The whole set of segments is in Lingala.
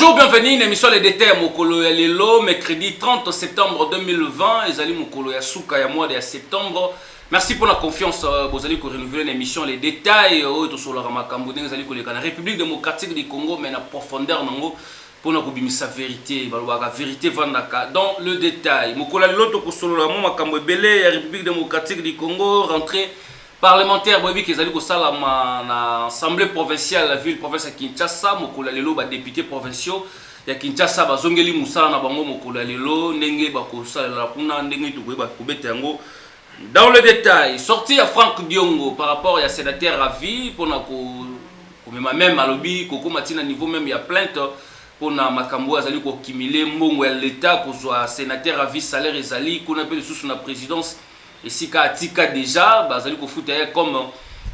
Bonjour, bienvenue à l'émission Les Détails Mokolo ya Lelo, mercredi 30 septembre 2020. Ezali Mokolo ya Souka ya mois de septembre. Merci pour la confiance. Vous allez renouveler l'émission Les Détails. Sur la République démocratique du Congo, mais la profondeur pour nous sa vérité. La vérité dans le détail. Mokolo ya Lelo to solo la makambo belé la République démocratique du Congo rentrée parlementaire bobi qui zali ko sala na assemblée provinciale la ville province ya Kinshasa. Mokolo ya Lelo ba député provinciaux ya Kinshasa bazongeli musala na bango mokolo ya Lelo ndenge ba ko sala kuna ndenge to ba ko beta yango. Dans le détail, sortie à Franck Diongo par rapport à sénateur à vie pour na ko même à lobby koko matina niveau même il y a plainte pour na makambo azali ko kimile mbongo ya l'état pour soit sénateur à vie salaire ezali qu'on appelle sous la présidence. Et si Katika déjà, bazali ko fouter comme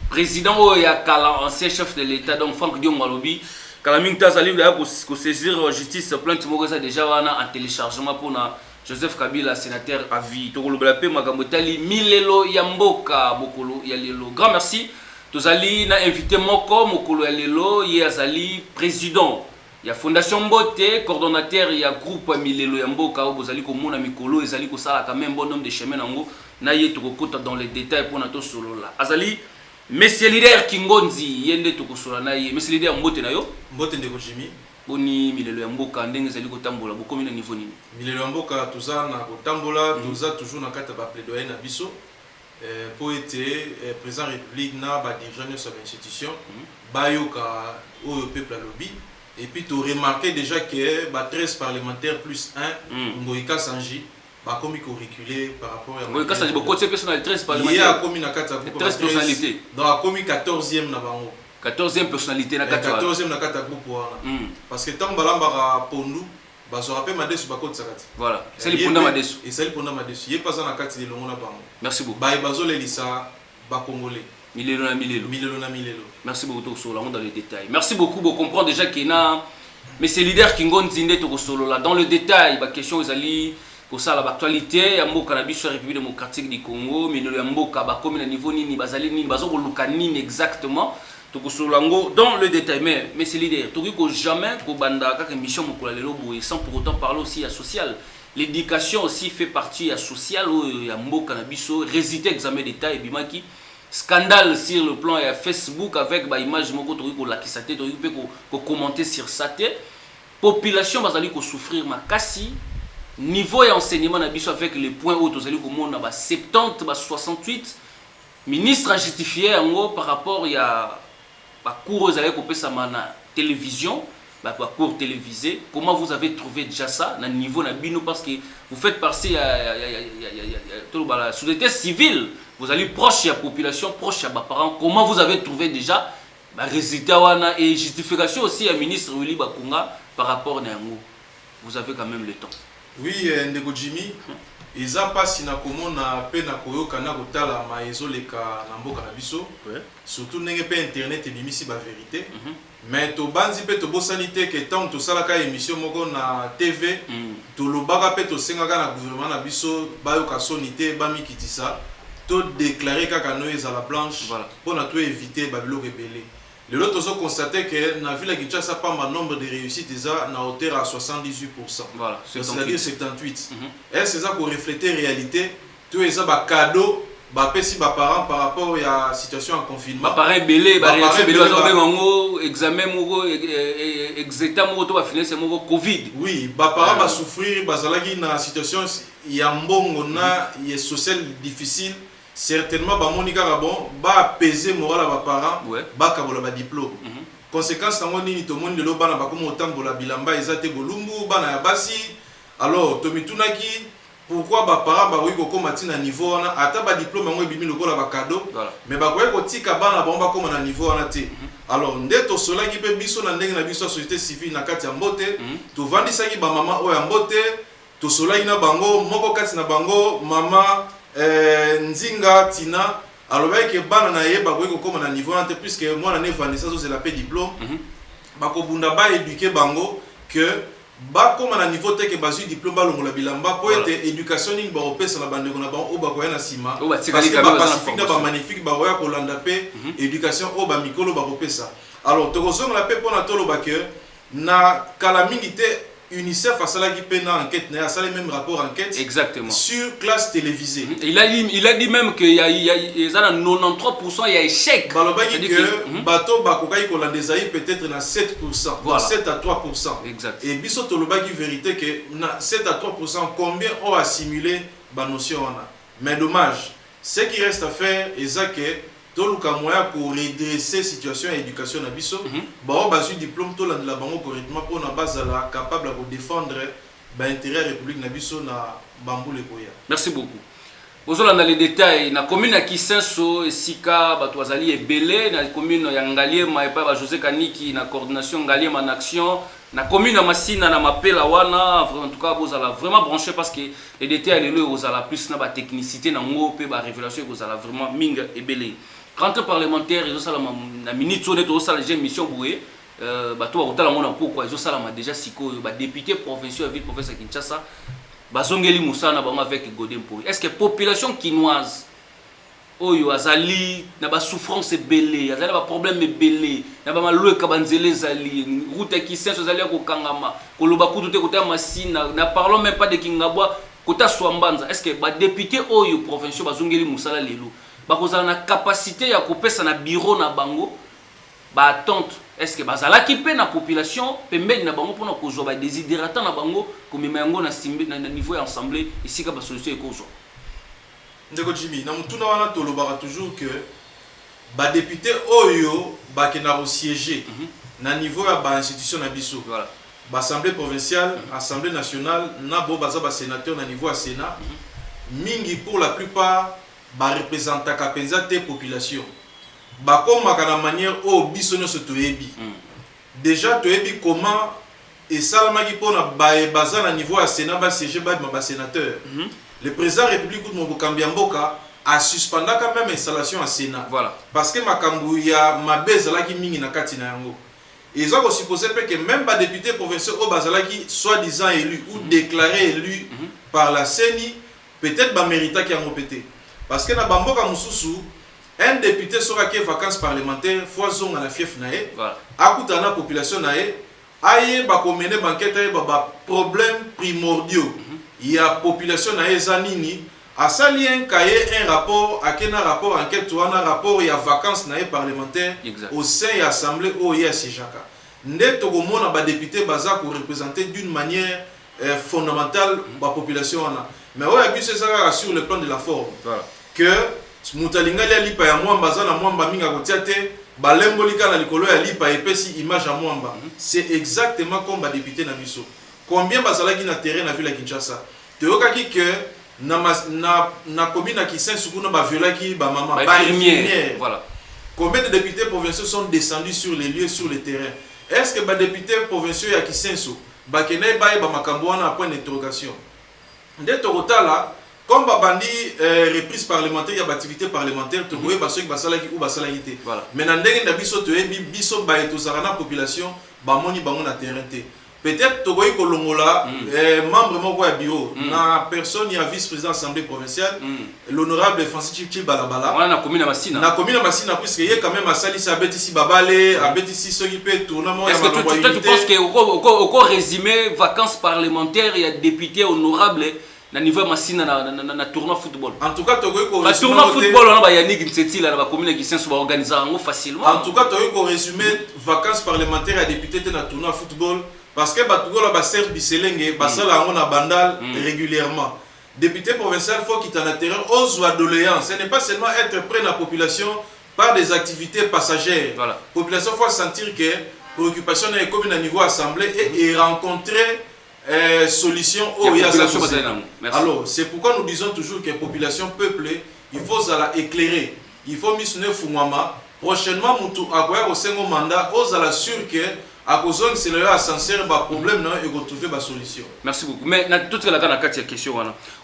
président ya kala ancien chef de l'état donc Franck Diongo lobby kala minta zali ko saisir justice plainte mokoza déjà wana en téléchargement pour na Joseph Kabila sénateur à vie to kolobela pe makambo tali milelo ya mboka bokolo ya lelo. Grand merci. Tozali na invité moko mokolo ya lelo ye azali président ya fondation Mbote coordonnateur ya groupe milelo ya mboka o bozali ko mona mikolo ezali ko sala quand même bon nombre de chemin nango na ye to kokota dans les détails pour na to solo la azali monsieur leader Kingonzi yende to kosola na ye monsieur leader Mbote na yo Mbote ndeko Jimmy boni milelo ya mboka ndenge ezali kotambola bokomi na niveau nini milelo ya mboka tuza na kotambola tuza toujours na kata ba plaidoyer na biso pour être président république na ba dirigeant sur l'institution bayoka au peuple lobby et puis tu remarqué déjà que ba 13 parlementaires plus 1 Ngoïka Sanji ba komi ko reculer par rapport à Ngoïka Sanji beaucoup de personnalités 13 parlementaires il y a komi na kata 13 personnalités donc komi 14e na bango 14e personnalité na kata 14e na kata groupe wana parce que tant balamba pondu ba so rappelle madesu ba koti sakati voilà c'est le pondama madesu et c'est le pondama madesu yé pas na kati de longo na bango merci beaucoup ba bazole lisa ba congolais milelo na milelo merci beaucoup to solo dans les détails merci beaucoup pour comprendre déjà qu'il na mais c'est leader Kingonzi nde to solo là dans le détail ba question ezali pour ça l'actualité ya mboka na biso République démocratique du Congo milelo ya mboka ba comme na niveau nini bazali nini bazo luka nini exactement dans le détail, mais c'est l'idée. Tu dis que jamais que banda kaka mission mokolo lelo boye sans pour autant parler aussi à social. L'éducation aussi fait partie à social ou ya mboka na biso résultat examen d'état et bimaki scandale sur le plan ya Facebook avec ba image moko tu dis que la kisate tu dis que commenter sur ça té population bazali ko souffrir makasi niveau et enseignement na biso avec les points hauts tu zali ko mona ba 70 ba 68 ministre a justifié en par rapport ya cours avec la télévision, cours télévisé. Comment vous avez trouvé déjà ça, na niveau na bino parce que vous faites partie la société civile, vous allez proche de la population, proche de vos parents. Comment vous avez trouvé déjà résultat wana et justification aussi à ministre Willy Bakunga par rapport à yango. Vous avez quand même le temps. Oui, ndeko Jimmy. Eza pasi na komona pe na koyoka na kotala maezoleka na mboka na biso surtout ndenge pe internet ebimisi ba vérité mais to banzi pe to bosanité que tant to salaka émission moko na TV to lobaka pe to sengaka na gouvernement na biso bayoka sonité ba mikitisa to déclarer kaka no eza la blanche pour na to éviter babilo rebelle. Le lot aussi constaté que dans la ville de Kinshasa, le nombre de réussites est à hauteur à 78%. Voilà, c'est-à-dire 78. Et c'est ça pour refléter la réalité. Tout ça, un cadeau, si mes parents par rapport à la situation en confinement. Mes parents belé, examen, examen, Covid. Oui, mes parents vont souffrir, dans la situation, il y a un bon social difficile. Certainement Monica Rabon va peser moral à mes parents ba kabola ba diplôme conséquence tango nini to monde lo bana ba comme otambola bilamba ezate golumbu bana ya basi alors to mitunaki pourquoi ba parents ba ko komati na niveau wana ata ba diplôme ngo ebimi lokola ba cadeau mais ba ko tika bana ba ba koma na niveau wana te alors ndeto solaki pe biso na ndenge na biso société civile na kati ya Mbote to vandisaki ba mama o ya Mbote to solaki na bango moko kati na bango mama Nzinga Tina alors que bana na yeba ko koma na niveau ante puisque moi na nevandisa zo la paix diplôme bako bunda ba éduquer bango que ba koma na niveau te que bazu diplôme ba longola bilamba po ete éducation ni ba opesa na bande ko na ba o ba ko na sima parce que ba pacifique na ba magnifique ba oya ko landa pe éducation o ba mikolo ba opesa alors to kozonga la paix pour na tolo ba que na calamité UNICEF a salagi pena enquête, a salé même rapport enquête. Exactement. Sur classe télévisée. Il a dit même qu'il y a 93% il y a échec. Balobagi que bateau bakokai kolandezaï peut-être na 7%, voilà. 7 à 3%. Exact. Et biso tolobagi vérité que na 7 à 3% combien ont assimilé ba notion on a. Mais dommage, ce qui reste à faire est que toluka moya pour redresser situation et éducation na biso ba basu diplôme to la bango correctement pour na base la capable de défendre ba intérêt république na biso na bambule koya. Merci beaucoup. Ozola dans les détails na commune ya Kisenso esika bato azali ebele na commune ya Ngaliema et pa José Kaniki na coordination Ngaliema en action na commune ya Masina na mapela wana en tout cas bozala vraiment branché parce que les détails les ozala plus na ba technicité na ngo pe ba révélation bozala vraiment minga ebele. Rentrée parlementaire, ils ont salama na minute honnête au salon j'ai mission boué bato ba kotala mona pourquoi ils ont salama déjà siko ba député provincial ville professeur Kinshasa bazongeli musana bango avec Godin Poi. Est-ce que population quinoise oyo azali na ba souffrance belé azali ba problème belé na ba malwe kabanzele zali route qui senso zali ko kangama ko loba kutu te kota Masina na parlons même pas de Kingabwa kota Swambanza. Est-ce que ba député oyo provincial bazongeli musala lelo bakozala na capacité ya kopesa na bureau na bango ba attente? Est-ce que bazala ki pe na population pembeni na bango pona kozwa ba désidérata na bango komema yango na simbe na niveau ya assemblée ici ka ba solution ekozwa? Ndeko Jimmy na mutuna wana tolobaka toujours que ba député oyo ba kena siéger na niveau ya ba institution na biso. Voilà. Ba assemblée provinciale, assemblée nationale na bo baza ba sénateur na niveau ya Sénat. Mingi pour la plupart ba représenter ka penza te population. Ba komaka na manière o biso nyonso toyebi. Déjà toyebi comment et salamaki pona ba baza na niveau ya Sénat ba siéger ba sénateur. Le président de la République Mobukambi Mboka a suspendu quand même l'installation à Sénat. Voilà. Parce que Makambu ya mabeza la ki mingi na kati na yango. Ils ont supposé que même pas député provincial au Bazalaki soi-disant élu ou déclaré élu par la CENI, peut-être ba mérita qui a pété. Parce que na Bamboka Mususu, un député sera qui vacances parlementaires, foison à la fief nae, akuta na population nae, aye ba komene banquette aye ba problème primordiaux. Il y a population na ezanini asali un cahier un rapport akena rapport enquête ou un rapport il y a vacances na parlementaire au sein de l'assemblée au Sejaka ndé tokomona ba député baza ko représenter d'une manière fondamentale la population wana mais on a vu ça sur le plan de la forme que mutalinga ya lipa ya mwamba za na mwamba minga kotiate balembolika na likolo ya lipa epesi image ya mwamba c'est exactement comme ba député na biso. Combien bazalaki na terrain na ville ya Kinshasa? Toyokaki que na commune qui Saint-Soukouna ba violaki ba maman ba infirmière. Voilà. Combien de députés provinciaux sont descendus sur les lieux sur le terrain? Est-ce que ba députés provinciaux ya Kisenso ba kenai ba makambo wana point d'interrogation? Nde tokotala comme ba bandi reprise parlementaire ya activité parlementaire to boye ba soki basalaki ou basalaki te. Mais na ndenge na biso toyebi biso ba etozaka na population ba moni bango na terrain te. Peut-être Togoy Kolongola, membre moko ya bureau, na personne ya vice-président de l'Assemblée provinciale, l'honorable Francis Chichi Balabala. On a commune à Massina. Na commune à Massina, puisque il y a quand même à Salis, à Bétissi Babale, à Bétissi Sogipé, tournement. Est-ce que toi tu penses qu'au résumé, vacances parlementaires, il y a députés honorables na niveau Massina na tournoi football? En tout cas, Togoy Kolongola. Tournoi football, on a Yannick Nseti, la commune qui s'est organisée facilement. En tout cas, Togoy Kolongola résumé, vacances parlementaires à députés na tournoi football. Parce que Batugola ba serve biselenge basala ngona bandal régulièrement. Député provincial faut qu'il t'en a terrain aux doléances. Ce n'est pas seulement être près de la population par des activités passagères. Voilà. Population faut sentir que préoccupation est comme à niveau assemblée et rencontrer solution au Alors, c'est pourquoi nous disons toujours que population peuplée, il faut la éclairer. Il faut missionner Fumama. Prochainement, mutu akoya au second mandat, aux la sûr que à cause de c'est le ascenseur ba problème non et trouver ba solution. Merci beaucoup. Mais na toute la question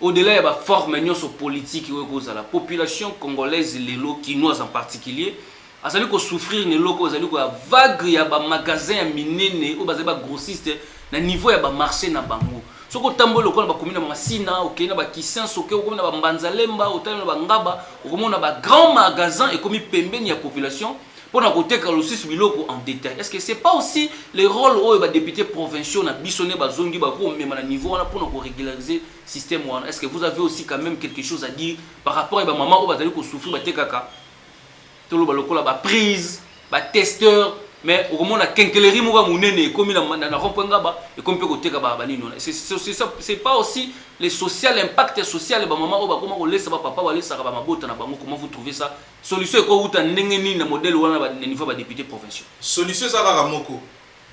au-delà de la forme politique que la population congolaise lelo quinoise en particulier a sali ko souffrir ne loko zali ko vague ya ba magasin minene ou ba grossiste na niveau ya ba marché na bango. Soko tambolo ko ba commune Masina okena ba Kisenso ke ko na ba Mbanzalemba otala na ba Ngaba ko na ba grand magasin et comme pembeni ya population pour na côté Kalosis biloko en détail. Est-ce que c'est pas aussi les rôles où les députés provinciaux na bisonné ba zongi ba ko même na niveau là pour na régulariser système wana? Est-ce que vous avez aussi quand même quelque chose à dire par rapport à ba maman où ba tali ko souffrir ba tekaka tout le baloko là ba prise ba testeur mais au moment la kenkeleri mo ba munene comme na rompenga ba et comme peut côté ka ba nino. C'est pas aussi les social impact social ba maman où ba comment on laisse ba papa ba laisse ba mabota na bango. Comment vous trouvez ça? Solution est quoi? Ndenge ni na modèle wana ba niveau ba député provinciaux. Solution ça va moko.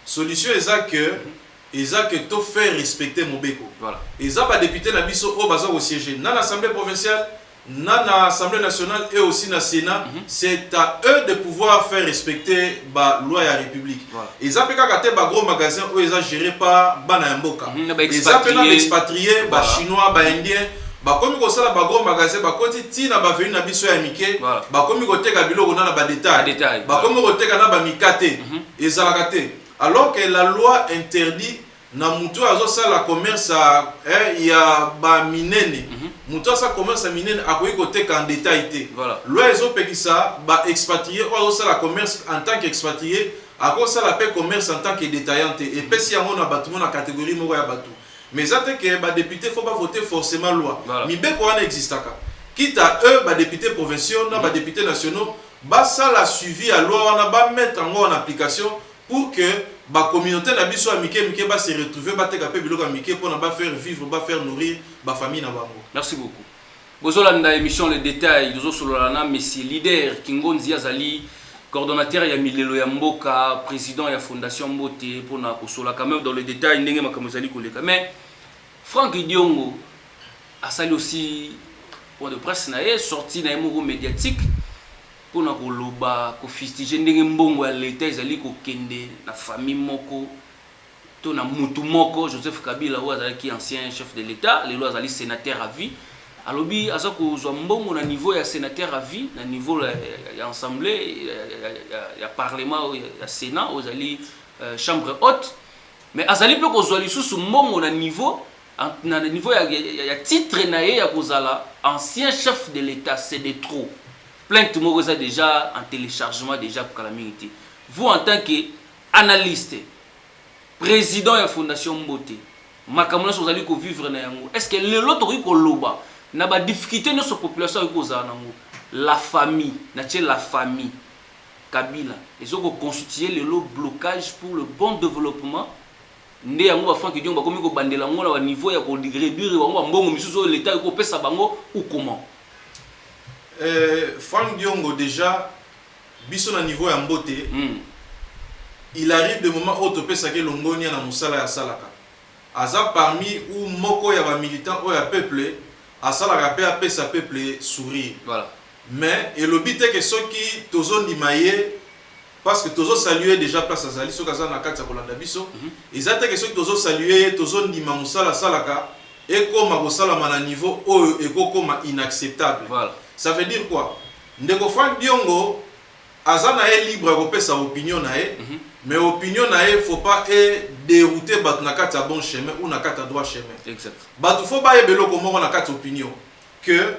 Solution est que to faire respecter Mobeko. Voilà. Et ça ba député na biso au baza au siège na l'Assemblée provinciale, na l'Assemblée nationale et aussi na Sénat, c'est à eux de pouvoir faire respecter ba loi ya République. Voilà. Et ça peut kate ba gros magasin où ils géré par bana mboka. Et ça peut na expatrié ba chinois, ba indien. Ba komi ko sala ba gros magasin ba koti ti na ba venu na biso ya mike ba komi ko teka biloko na ba détail ba komi ko teka na ba mikate ezalakate alors que la loi interdit na mutu azo sala commerce il y a ba minene mutu sa commerce minene akoyi ko teka en détail te loi ezo pekisa ba expatrié ou azo sala commerce en tant qu'expatrié ako sala pe commerce en tant que détaillant et pesi yango na batu na catégorie moko ya batu. Mais ça que les députés ne faut pas voter forcément loi. Mais bien qu'on existe. Quitte à eux, les députés provinciaux, les députés nationaux, ça la suivi à loi, on va mettre en application pour que la communauté n'a pas se retrouver pour faire vivre, faire nourrir la famille. Merci beaucoup. Vous avez dans l'émission les détails, vous avez monsieur leader Kingonzi Azali, coordonnateur ya Milelo ya Mboka, président ya Fondation Mbote pour na kosola quand même dans les détails ndenge makamozali koleka. Mais Franck Diongo a sali aussi point de presse na ye sorti na moko médiatique pour na koloba ko fustiger ndenge mbongo ya l'état ezali ko kende na famille moko to na mutu moko Joseph Kabila ou azali ki ancien chef de l'état, les lois azali sénateur à vie. Alobi aza kozwa mbongo na niveau ya sénateur à vie, na niveau ya assemblée, ya parlement, ya sénat, ozali chambre haute, mais azali pe kozwa lisusu mbongo na niveau ya titre na ye ya kozala ancien chef de l'état, c'est de trop. Plainte moko ça déjà en téléchargement déjà pour calamité. Vous en tant que analyste, président ya Fondation Mbote, makamona ozali ko vivre na yango. Est-ce que le lot tori ko loba na ba difficulté notre population kozala nango la famille la famille Kabila ils ont constitué le lot blocage pour le bon développement ndé yango ba Franck Diongo bakomi ko bandela ngo na niveau ya ko réduire bango mbongo misusu l'état ko pesa bango ou comment Franck Diongo déjà biso na niveau ya Mbote il arrive des moments où to pesa ke longoni na musala ya salaka aza parmi ou moko ya ba militant ou ya peuple à ça la rappel à sa peuple sourire. Voilà. Mais et le but est que ceux qui tozo ndimaye parce que tozo saluer déjà place à Zali so kaza na kati ya kolanda biso ils attendent que ceux qui tozo saluer tozo ndima musala salaka et comme ko sala na niveau o et comme inacceptable. Voilà. Ça veut dire quoi? Ndeko Franck Diongo azana est libre ko pesa opinion na e mais opinion na e faut pas dérouter bat na kati ya bon chemin ou na kati ya droit chemin. Exact. Bat faut pas ebelo ko na kati opinion que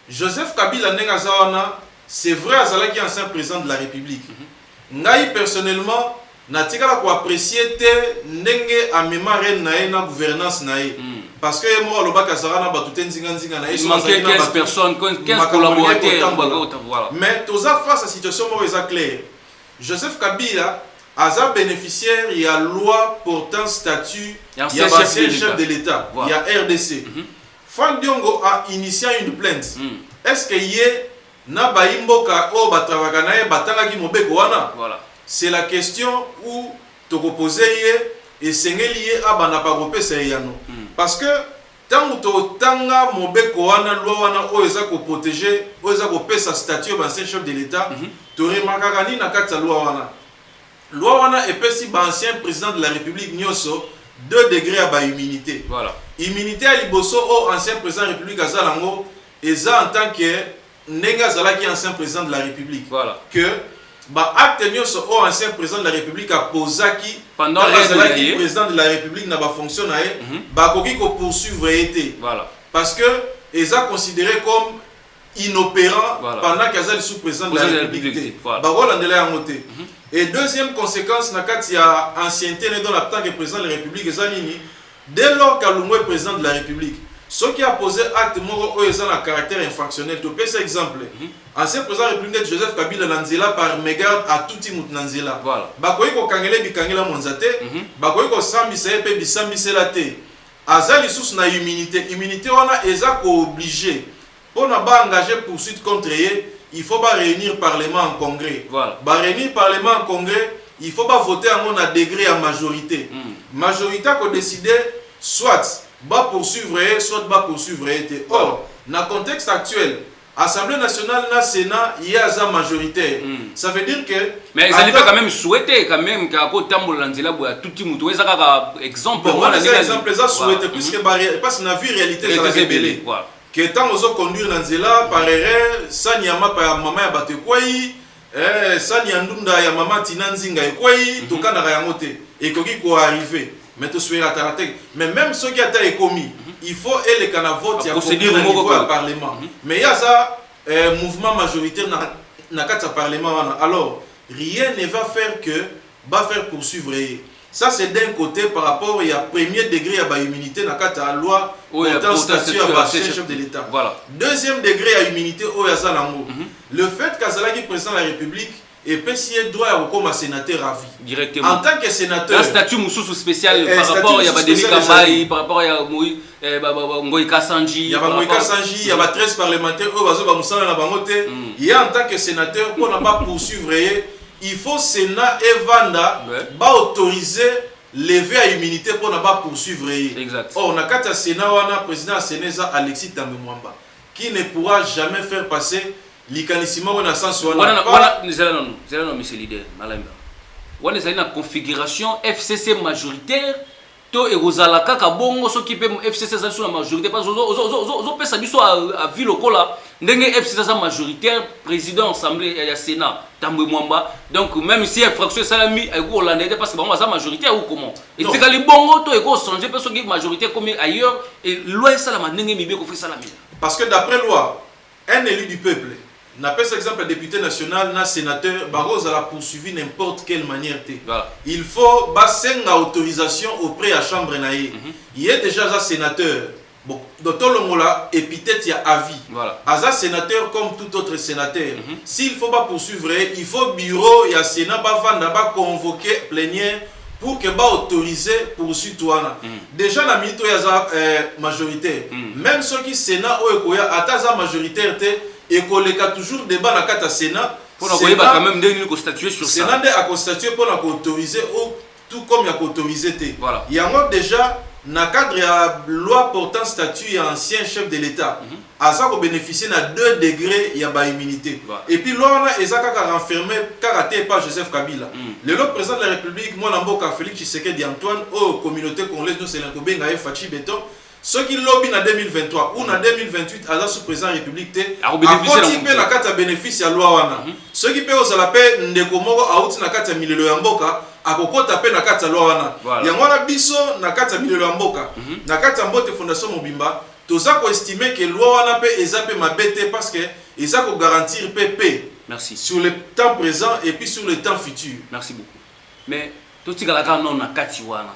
Joseph Kabila ndenga zawana c'est vrai azala qui ancien président de la République. Ngai personnellement na tikala ko apprécier te ndenge amema reine na e na gouvernance na e parce que moi le bac azara na batu tenzinga nzinga na e il manquait 15 personnes 15 collaborateurs voilà. Mais toza face à situation mo eza clair. Joseph Kabila Aza bénéficiaire, il y a loi portant statut, il y a chef de l'État, il y a RDC. Franck Diongo a initié une plainte. Est-ce qu'il y a Baimboka ou Batravakanae Batalagi Mobeko wana? C'est la question où tu proposes et c'est lié à Banapagopé Sayano. Parce que tant que tu as Mobeko wana, loi wana, ou eza ko protéger, ou eza ko pesa statut d'ancien chef de l'État, tu remarqueras na kata loi wana. Loi wana epesi ba ancien président de la République Nyoso 2 degrés à ba immunité. Voilà. Immunité à liboso au ancien président de la République azalango eza en tant que nenga zala qui ancien président de la République. Voilà. Que ba acte Nyoso au ancien président de la République a posaki pendant le président de la République n'a pas fonctionné ba koki ko poursuivre été. Voilà. Parce que eza considéré comme inopérant pendant qu'Azali sous-président de la République. Et deuxième conséquence, il y a ancienneté dans la tant que président de la République, dès lors qu'Alungo est président de la République, ce qui a posé acte moro est un caractère infractionnel. Tu peux cet exemple. Ancien président de la République Joseph Kabila Nanzela par mégarde à tout Timut Nanzela. Bakoy ko kangele bikangela monzate, bakoy ko sambi sepe bisambi selate. Azali sous na immunité. Immunité on a eza ko obligé. Pour ne pas engager poursuite contre eux, il faut pas réunir le Parlement en congrès. Réunir le Parlement en congrès, il faut pas voter à mon degré à majorité. Majorité qu'on décide soit va poursuivre, soit va poursuivre. Or, dans le contexte actuel, Assemblée nationale, na Sénat, il y a sa majorité. Ça veut dire que... Mais ils n'allaient pas quand même souhaiter quand même qu'à côté de tout le monde, ça a exemple. Moi, c'est exemple, ça souhaiter, puisque parce qu'on a vu réalité, ça va révéler. Que tant aux conduire dans Zela, par erreur, ça n'y a pas maman ya bate kwai, ça n'y a ndunda ya maman tinanzinga kwai, tout cas n'a rien noté. Et qu'on qui arriver, mais tout soit raté. Mais même ceux qui a été commis, il faut et les canavotes y a procédure au niveau du Parlement. Mais il y a ça mouvement majoritaire dans le Parlement. Alors rien ne va faire que va faire poursuivre. Ça c'est d'un côté par rapport au premier degré à l'immunité dans la loi portant statut à chef de l'État. Deuxième degré à l'immunité au Yazalango. Le fait qu'Azalagi président de la République et PCA doit avoir comme sénateur à vie. Directement. En tant que sénateur. Un statut moussou spécial par rapport à Denis Kambaï, par rapport à Ngoïka Sanji. Il y a Ngoïka Sanji, il y a 13 parlementaires, il y a en tant que sénateur pour ne pas poursuivre. Il faut Sénat et Vanda autoriser lever à immunité pour ne pas poursuivre. Exact. Or, on a qu'à Sénat, on a président Sénéza Alexis També Mwamba qui ne pourra jamais faire passer l'icanissement ou la sens. On a monsieur leader. On a une configuration FCC majoritaire. To ezala kaka bongo so ki pe FCC za sur la majorité parce que pesa biso à ville okola ndenge FCC za majoritaire président assemblée ya Sénat Tambwe Mwamba donc même si infraction salami eko holandais parce que bango za majoritaire ou comment et tikali bongo to eko changer parce que majorité comme ailleurs et loi ça la ndenge mibe ko fait salami parce que d'après loi un élu du peuple n'a pas exemple député national, na sénateur, Barros a poursuivi n'importe quelle manière. Il faut basser une autorisation auprès de la chambre naïe. Il y a déjà un sénateur. Bon, docteur Longola, épithète, il y a avis. Un sénateur comme tout autre sénateur. S'il ne faut pas poursuivre, il faut bureau, il y a Sénat, va convoquer plénière pour que va autoriser poursuivre. Déjà, la militaire, il y a majoritaire. Même ceux qui Sénat ou Ekoya, majoritaire, et qu'on a toujours débat dans le Sénat. Pour quand même de statuer sur ça. Sénat a statué pour autoriser tout comme il a autorisé. Il y a déjà dans le cadre de la loi portant statut, il y a un ancien chef de l'État. À ça qu'on bénéficie à 2 degrés, il y a une immunité. Et puis là, il y a renfermé, karaté par Joseph Kabila. Le président de la République, moi, Namboka Félix Tshisekedi Antoine, aux communautés congolaises, nous, c'est l'Incoben, Fachi Beton. Ceux qui lobby en 2023 ou en 2028 à la sous-président de la République, à continuer la carte à bénéfice à loi. Ceux qui peuvent la paix, Ndekomoro, à outil la carte à Milelo Yamboka, à Koko tapé la carte à loi. Il y a un biso la carte à Milelo Yamboka, la carte à Mbote Fondation Mobimba. Tout ça pour estimer que loi wana pe ezapé ma bête parce que ça pour garantir PP. Merci. Sur le temps présent et puis sur le temps futur. Merci beaucoup. Mais tout ce que non na kati wana.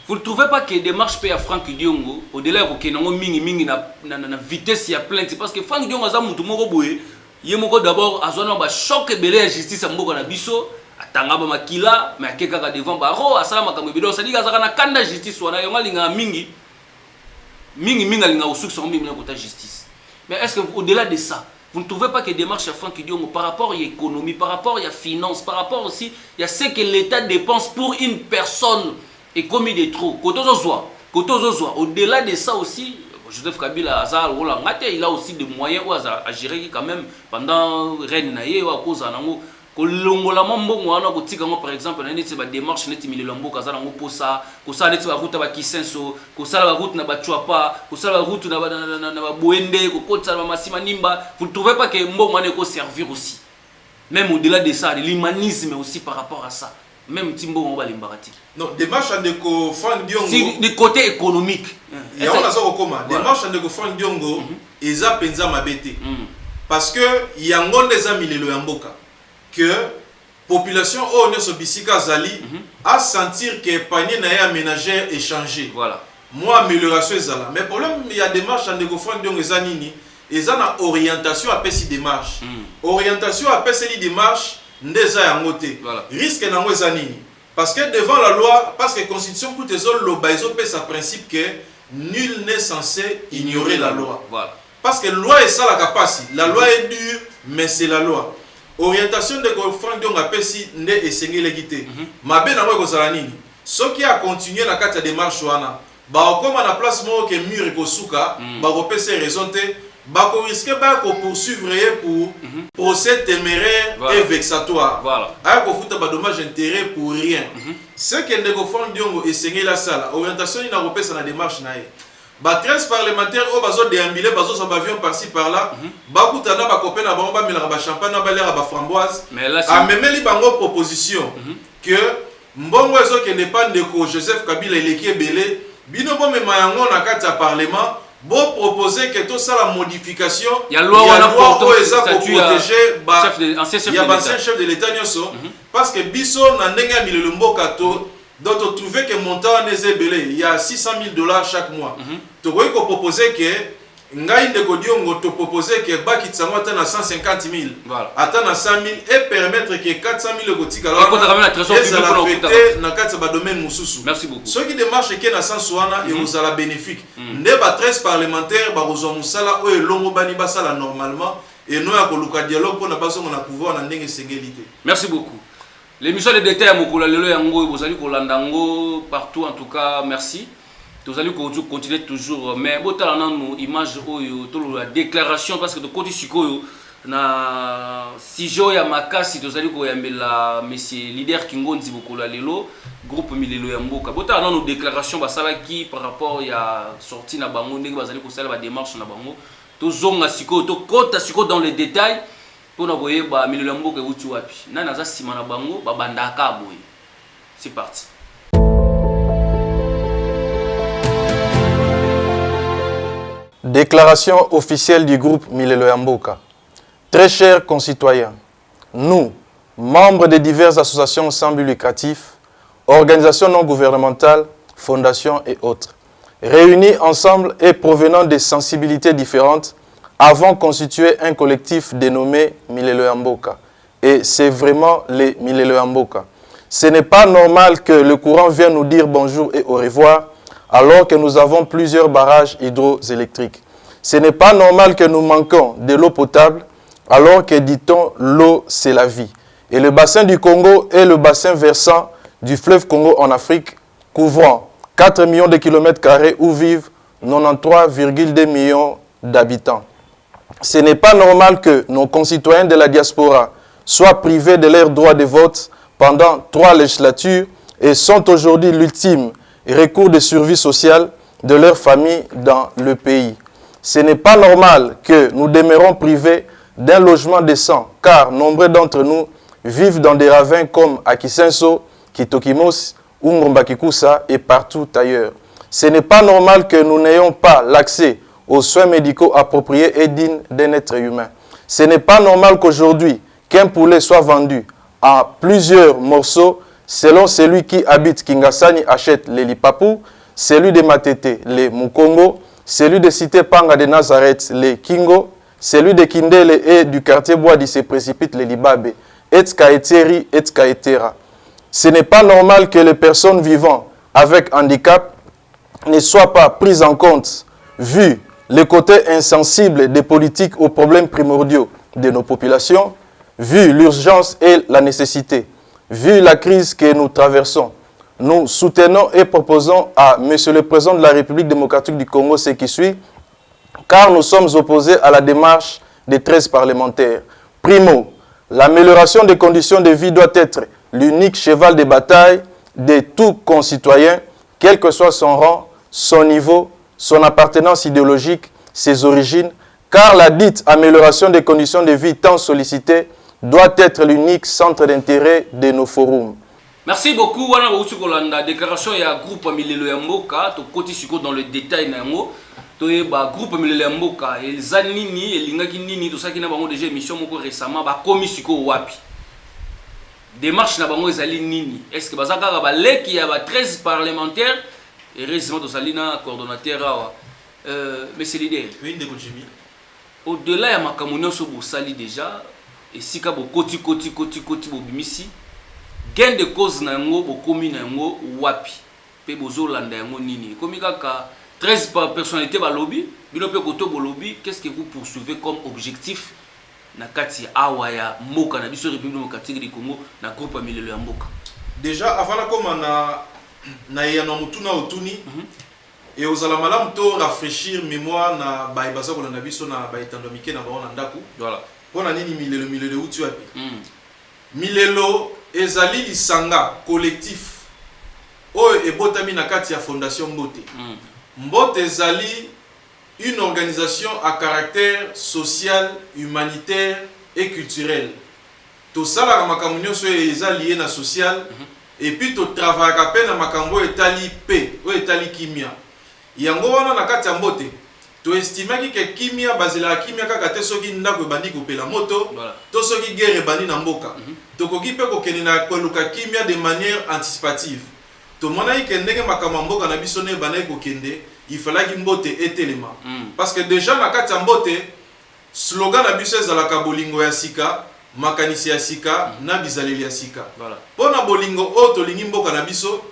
Vous ne trouvez pas que les démarches payent à Franck Diongo, au-delà de mingi na vitesse ya plainte parce que Franck Diongo a mutu moko boye, yemoko d'abord a zona ba choc belé la justice moko na biso, atanga ba makila, mais akeka devant baro, asala makambo bido, ça dit ka na kanda justice wana yonga linga mingi linga usuki son mingi na kota justice. Mais est-ce que au-delà de ça, vous ne trouvez pas que les démarches à Franck Diongo par rapport à l'économie, par rapport à la finance, par rapport aussi, il y a ce que l'État dépense pour une personne et commis des trous, au-delà de ça aussi, Joseph Kabila il a aussi des moyens à gérer quand même pendant Reine Naye ou à cause de par exemple, des démarches pour ça, la route à Kisenso, la route à Bachuapa, la route à Boende, vous ne trouvez pas que Mbongo peut servir aussi? Même au-delà de ça, l'humanisme aussi par rapport à ça. même Timbo on va l'embarati. Non, démarche en déco Franck Diongo. Si du côté économique. Il y a un azor comment démarche en déco Franck Diongo eza penza mabete. Parce que il y a ngonde za milelo ya mboka que population o ne so bisika zali à sentir que panier na ya ménagère échangé. Voilà. Moi amélioration ezala. Mais problème il y a démarche en déco Franck Diongo eza nini? Eza na orientation à pesi démarche. Orientation à pesi démarche ndeza ya ngote. Risque na ngo eza nini? Parce que devant la loi, parce que la Constitution, pour les autres, le sa principe que nul n'est censé ignorer la loi. Voilà. Parce que la loi est ça la capacité. La loi est dure, mais c'est la loi. Orientation de Franck Diongo appelle si ne essengi l'égalité. Ma ben na ko salanini. Ce qui a continué la carte de démarche wana, ba comme na place mo que mur ko suka, ba ko pese raison te, ba ko risquer ba ko poursuivre pour procès téméraire et vexatoire. Voilà. A ko futa ba dommage intérêt pour rien. Ce que ndeko Franck Diongo essengi la sala, orientation ina ko pesa na démarche na ye. Ba 13 parlementaires au bazo déambuler bazo sa avion par-ci par-là, ba kutana ba copain na ba ba milaka ba champagne na ba lera ba framboise. Mais là a memeli bango proposition que mbongo ezo ke ne pas ndeko Joseph Kabila eleki ebele, bino bo mema yango na kati ya parlement. Bon proposer que tout ça la modification il y a loi pour protéger ancien chef de l'État parce que biso na ndenge milelo mboka to donc trouver que montant il y a $600,000 chaque mois. Tu vois qu'on proposer que ngai ndeko Diongo te proposer que baki tsango ata na 150,000 ata na 100,000 et permettre que 400,000 kotika alors na kati ba domaine mususu. Merci beaucoup. Ceux qui démarchent que na sens wana et vous ala bénéfique. Nde ba 13 parlementaires ba rozo musala o elongo bani basala normalement et nous ya koluka dialogue pour na baso na pouvoir na ndenge sengelité. Merci beaucoup. L'émission des détails à Mokula lelo yango bozali kolanda ngo partout en tout cas merci. Nous allons continuer toujours, mais bon, nous image la déclaration parce que de côté sikoyo na sijo ya makasi nous allons koyambela monsieur leader Kingonzi Bokola lelo groupe milelo ya mboka. Bon, nous déclaration basala qui par rapport ya sortie na bango ndenge bazali ko sala ba démarche na bango. Tozonga sikoyo to kota sikoyo dans les détails pour na boye ba milelo ya mboka wuti wapi. Na naza sima na bango ba bandaka boye. C'est parti. Déclaration officielle du groupe Milelo ya Mboka. Très chers concitoyens, nous, membres de diverses associations sans but lucratif, organisations non gouvernementales, fondations et autres, réunis ensemble et provenant de sensibilités différentes, avons constitué un collectif dénommé Milelo ya Mboka. Et c'est vraiment les Milelo ya Mboka. Ce n'est pas normal que le courant vienne nous dire bonjour et au revoir, alors que nous avons plusieurs barrages hydroélectriques. Ce n'est pas normal que nous manquons de l'eau potable, alors que, dit-on, l'eau, c'est la vie. Et le bassin du Congo est le bassin versant du fleuve Congo en Afrique, couvrant 4 millions de kilomètres carrés où vivent 93,2 millions d'habitants. Ce n'est pas normal que nos concitoyens de la diaspora soient privés de leur droit de vote pendant 3 législatures et sont aujourd'hui l'ultime recours de survie sociale de leur famille dans le pays. Ce n'est pas normal que nous demeurons privés d'un logement décent, car nombreux d'entre nous vivent dans des ravins comme à Kisenso, Kitokimos, Umrumbakikusa et partout ailleurs. Ce n'est pas normal que nous n'ayons pas l'accès aux soins médicaux appropriés et dignes d'un être humain. Ce n'est pas normal qu'aujourd'hui, qu'un poulet soit vendu en plusieurs morceaux selon celui qui habite Kingasani achète les Lipapou, celui de Matete, les Mukongo, celui de Cité Panga de Nazareth, les Kingo, celui de Kindele et du quartier Boadi se précipite les Libabe, Etskaeteri, Etskaetera. Ce n'est pas normal que les personnes vivant avec handicap ne soient pas prises en compte, vu le côté insensible des politiques aux problèmes primordiaux de nos populations, vu l'urgence et la nécessité. Vu la crise que nous traversons, nous soutenons et proposons à M. le Président de la République démocratique du Congo ce qui suit, car nous sommes opposés à la démarche des 13 parlementaires. Primo, l'amélioration des conditions de vie doit être l'unique cheval de bataille de tout concitoyen, quel que soit son rang, son niveau, son appartenance idéologique, ses origines, car la dite amélioration des conditions de vie tant sollicitée doit être l'unique centre d'intérêt de nos forums. Merci beaucoup. Wana bauti kolanda déclaration ya groupe Milelo ya Mboka to koti siko dans le détail na yango. To ba groupe Milelo ya Mboka elza nini elingaki nini to saki na bango déjà émission moko récemment ba komi siko wapi. Démarche na bango ezali nini? Est-ce que bazaka ba leki ya ba 13 parlementaires et récemment to salina coordonnateur mais c'est l'idée. Oui, ndeko Jimmy. Au-delà ya makamunyo so bo sali déjà et sika bo koti bo bimisi. Gain de cause na yango bokomi na yango wapi pe bozolanda yango nini komi kaka 13 personnalités ba lobby bino pe koto bo lobby qu'est-ce que vous poursuivez comme objectif na kati awa ya mboka na biso République démocratique du Congo na groupe Milelo ya Mboka. Déjà avant na koma na ya na mutuna otuni et ozala malamu to rafraîchir mémoire na baibasa ko na biso na baitando mike na baona ndaku Voilà. Pona nini Milelo uti wapi Milelo ezali lisanga collectif oyo ebotami na kati ya fondation Mbote. Mbote ezali une organisation à caractère social, humanitaire et culturel. To sala makambo nyonso ezali lié na social et puis to travailler pe na makambo etali pe o etali kimia. Yango wana na kati ya Mbote to estimaki ke kimia bazela kimia kaka te soki ndako bandi kopela moto to soki guerre bandi na mboka to koki pe kokeni na koluka kimia de manière anticipative to mona ke ndenge makambo mboka na biso ne bana kokende il fallait ki Mbote etelema parce que déjà na kati ya Mbote slogan na biso ezalaka bolingo ya sika makanisi ya sika na bizaleli ya sika pona bolingo o to lingi mboka na biso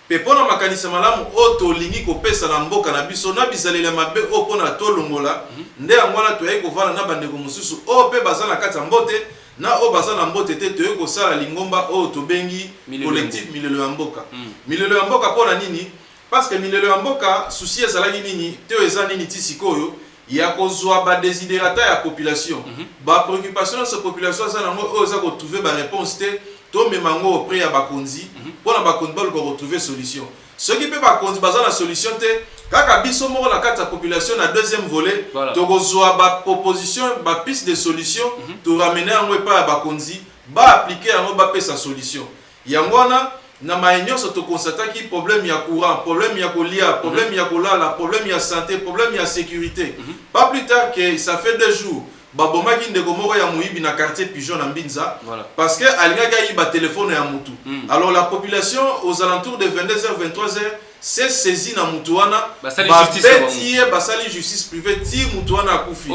pe pona makanisa malamu o to lingi kopesa na mboka na biso na bizaleli mabe o pona to longola nde angwana to yeko vala na bandeko mususu o pe bazana kati ya Mbote na o bazana Mbote te to yeko sala lingomba o to bengi collectif Milelo ya Mboka. Milelo ya Mboka pona nini parce que Milelo ya Mboka souci ezalaki nini te eza nini ti sikoyo ya kozwa ba desiderata ya population ba préoccupation de population ça nango o za ko trouver ba réponse te to memango auprès ya bakonzi pona bakonzi ba ko retrouver solution ce qui peut bakonzi baza na solution te kaka biso moko na kati ya population na deuxième volet to kozwa ba proposition ba piste de solution to ramener yango pa ya bakonzi ba appliquer yango ba pesa solution yangona na maenyoso to constataki problème ya courant, problème ya kolia, problème ya kolala, problème ya santé, problème ya sécurité. Pas plus tard que ça fait 2 jours, babomaki ndeko moko ya muibi na quartier Pigeon na Mbinza parce que alingaka yiba téléphone ya mutu. Alors la population aux alentours de 22h 23h s'est saisie na mutu wana basali justice privée ti mutu wana akufi.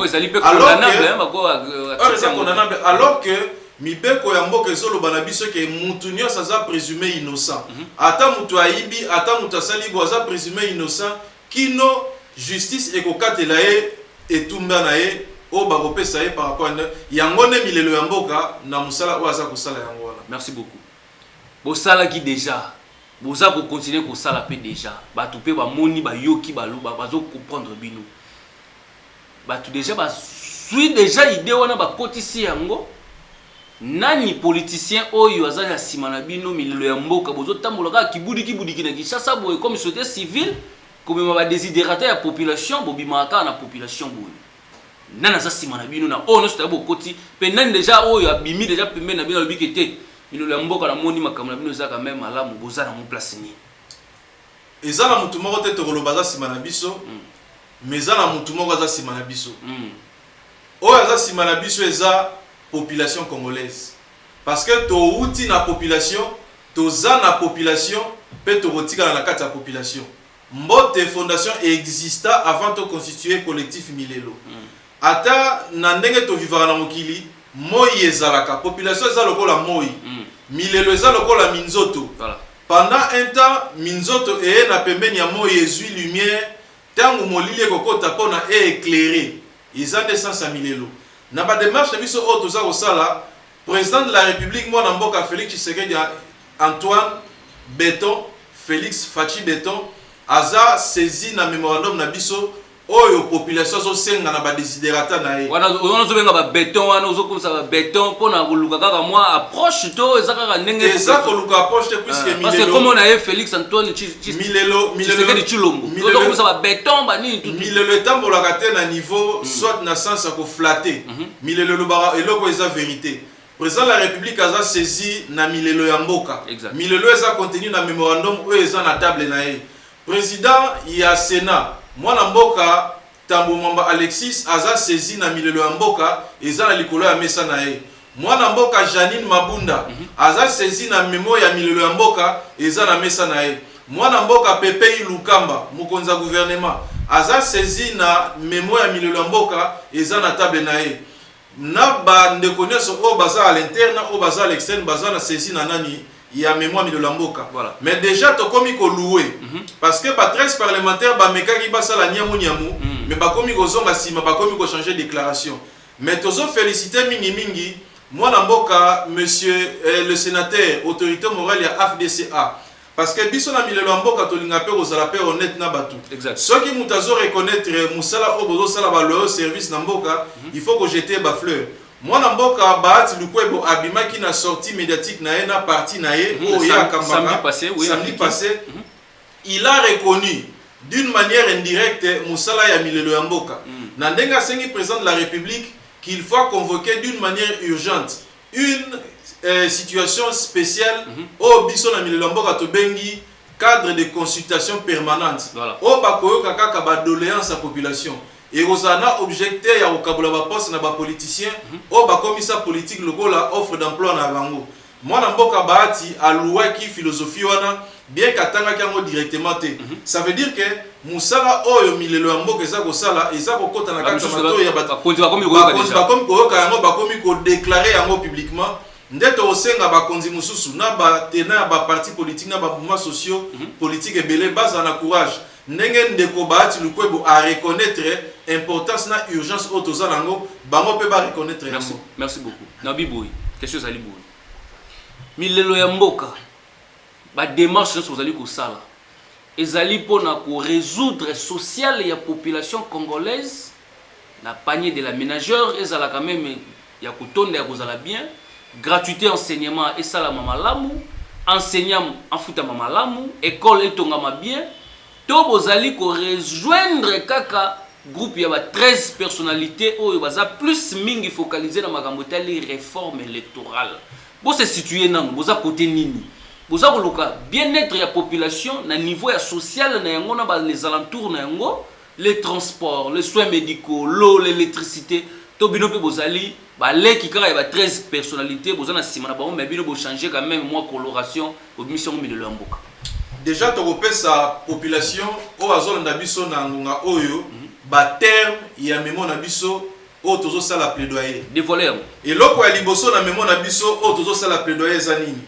Alors que mibeko ya mboka ezoloba na biso ke mutu nyonso aza présumé innocent. Ata mutu aibi, ata mutu asali bo aza présumé innocent kino justice ekokatela ye etumba na ye o bakopesa ye par rapport à yango ne Milelo ya Mboka na musala o aza kosala yango wana. Merci beaucoup. Bosala ki déjà boza ko continuer ko sala pe déjà batu pe ba moni ba yoki ba luba bazo comprendre bino batu déjà ba suit déjà idée wana ba kotisi yango. Nani politicien oyo azali ya sima na bino Milelo ya Mboka bozo tambola ka kibudi na Kinshasa boye comme société civile comme ba desiderata ya population bobimaka na population boye nana za sima na bino na ono sta bokoti pe nani déjà oyo abimi déjà pembe na bino lobikete Milelo ya Mboka na moni makambo na bino za quand même alamu boza na mo place ni ezala mutu moko te to koloba za sima na biso mais ezala mutu moko za sima na biso oyo za sima na biso eza population congolaise parce que to outi na population to za na population pe to rotika na kati ya population Mbote fondation exista avant de constituer collectif Milelo ata na ndenge to vivara na mokili moi ezalaka population eza lokola moi Milelo eza lokola minzoto pendant un temps minzoto e na pembeni ya moi ezui lumière tangu molili kokota pona éclairer ils ont des sens à Milelo. Na ba démarche na biso o toza kosala président de la République mwana mboka Félix Tshisekedi Antoine Beton Félix Fachi Beton aza saisi na mémorandum na biso oyo population zo senga na ba desiderata na ye wana zo benga ba beton wana zo komsa ba beton pona koluka kaka moi approche to ezaka ndenge eza koluka approche te puisque Milelo parce que comme on a Félix Antoine Milelo Tshisekedi Chilombo zo komsa ba beton ba nini tout Milelo tambola kate na niveau soit na sens ko flatter Milelo lo bara eloko eza vérité président de la République a saisi na milelo ya mboka. Milelo eza contenu na mémorandum ou eza na table na ye. Président ya Sénat, mwana mboka Tambo Mwamba Alexis a saisi na milelo ya mboka eza na likolo ya mesa na ye. Mwana mboka Janine Mabunda a saisi na memo ya milelo ya mboka eza na mesa na ye. Mwana mboka Pepe Lukamba, mokonza gouvernement a saisi na memo ya milelo ya mboka eza na table na ye. Na ba ndeko nyonso o baza à l'interne o baza à l'externe baza na saisi na nani ya mémoire de la mboka. Voilà. Mais déjà to komi ko louer parce que ba 13 parlementaires ba mekaki basa la nyamu mais ba komi ko zonga sima ba komi ko changer déclaration. Mais tozo féliciter mingi mwana mboka monsieur le sénateur autorité morale ya FDCA parce que biso na milelo ya mboka to linga pe ozala pe honnête na batu. Exact. Ceux qui mutazo reconnaître musala o bozo sala ba loyal service na mboka, il faut que jeter ba fleur. Mwana mboka Bahati Lukwebo abimaki na sortie médiatique na ye na parti na ye samedi passé, il a reconnu d'une manière indirecte musala ya milelo ya mboka. Na ndenga sengi président de la République qu'il faut convoquer d'une manière urgente une situation spéciale au biso na milelo mboka to bengi cadre de consultation permanente. Voilà. Au bakoyoka kaka ba doléance à population. Et Rosana objecté ya okabula ba poste na ba politicien au ba commissaire politique lokola offre d'emploi na bango. Mwana mboka Bahati alouaki philosophie wana bien katanga kango directement te. Ça veut dire que musala oyo milelo ya mboka eza ko sala eza ko kota na kata mato ya ba konzi ba komi koyoka yango ba komi ko déclarer yango publiquement. Ndeto osenga ba konzi mususu na ba tena ba parti politique na ba mouvements sociaux politique ebele baza na courage. Ndenge ndeko Bahati Lukwebo a reconnaître importance na urgence autoza nango bango pe ba reconnaître. Merci beaucoup. Nabi Boy, question zali boy. Milelo ya mboka ba démarche sur zali ko sala. Ezali pona ko résoudre social ya population congolaise na panier de la ménageur ezala quand même ya kotonda ya kozala bien. Gratuité enseignement et salama malamu, enseignant en futa malamu, école etongama bien. To bozali ko rejoindre kaka groupe ya ba 13 personnalités oyo baza plus mingi focalisé na makambo tali réforme électorale. Bo se situer nan boza côté nini. Boza koluka bien-être ya population na niveau ya social na yango na ba les alentours na yango, les transports, les soins médicaux, l'eau, l'électricité. To bino pe bozali ba leki kaka ya ba 13 personnalités bozana sima na ba mais bino bo changer quand même moi coloration au mission de l'amboka. Déjà to sa population o azolanda biso na ngunga oyo ba terme ya memo na biso o tozo sala plaidoyer des voleurs et loko ya liboso na memo na biso o tozo sala plaidoyer za nini